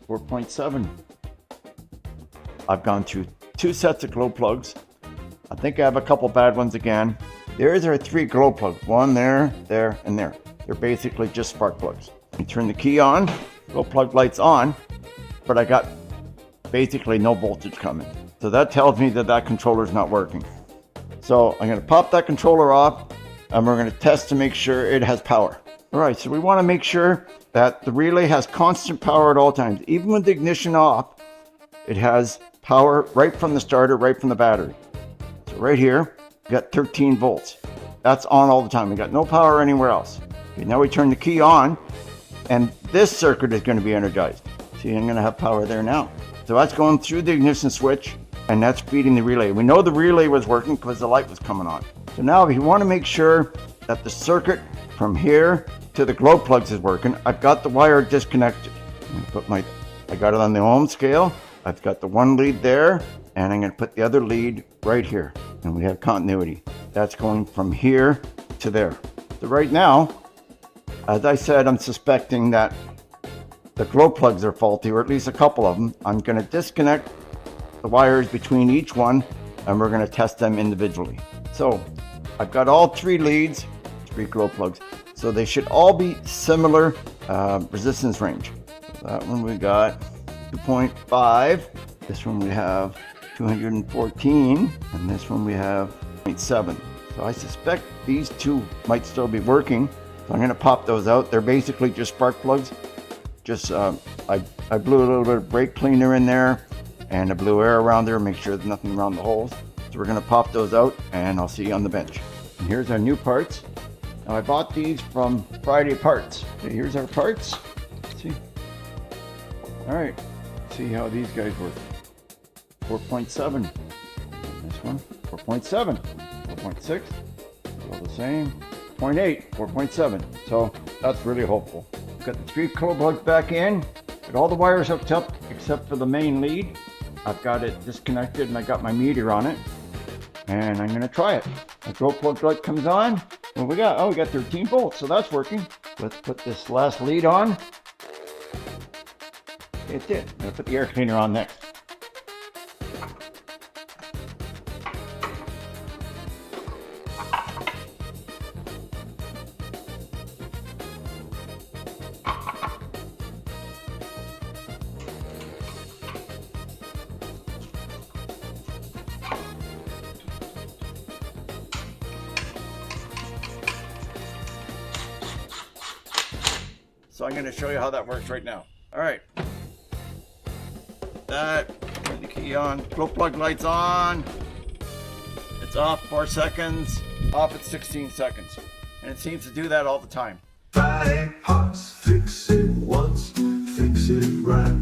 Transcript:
4.7. I've gone through 2 sets of glow plugs. I think I have a couple bad ones again. There's our 3 glow plugs. One there, there, and there. They're basically just spark plugs. You turn the key on, glow plug light's on, but I got basically no voltage coming. So that tells me that that controller's not working. So I'm gonna pop that controller off and we're gonna test to make sure it has power. All right, so we wanna make sure that the relay has constant power at all times. Even with the ignition off, it has power right from the starter, right from the battery. So right here, we got 13 volts. That's on all the time. We got no power anywhere else. Okay, now we turn the key on and this circuit is gonna be energized. See, I'm gonna have power there now. So that's going through the ignition switch and that's feeding the relay. We know the relay was working because the light was coming on. So now if you want to make sure that the circuit from here to the glow plugs is working, I've got the wire disconnected. I got it on the ohm scale. I've got the one lead there and I'm going to put the other lead right here. And we have continuity. That's going from here to there. So right now, as I said, I'm suspecting that the glow plugs are faulty, or at least a couple of them. I'm going to disconnect the wires between each one and we're going to test them individually. So I've got all 3 leads, 3 glow plugs, so they should all be similar resistance range. So that one we got 2.5, this one we have 214, and this one we have 0.7. So I suspect these 2 might still be working, so I'm going to pop those out. They're basically just spark plugs. Just I blew a little bit of brake cleaner in there and I blew air around there, make sure there's nothing around the holes. So we're gonna pop those out and I'll see you on the bench. And here's our new parts. Now I bought these from FridayParts. Okay, here's our parts. Let's see. All right, see how these guys work. 4.7. This one, 4.7. 4.6, all the same. 0.8, 4.7. So that's really hopeful. Got the 3 glow plugs back in, got all the wires hooked up except for the main lead. I've got it disconnected and I got my meter on it. And I'm gonna try it. The glow plug light comes on. What we got? Oh, we got 13 volts, so that's working. Let's put this last lead on. It did. I'm gonna put the air cleaner on next. So I'm going to show you how that works right now. All right. Turn the key on. Glow plug light's on. It's off 4 seconds. Off at 16 seconds. And it seems to do that all the time. FridayParts, fix it once, fix it right.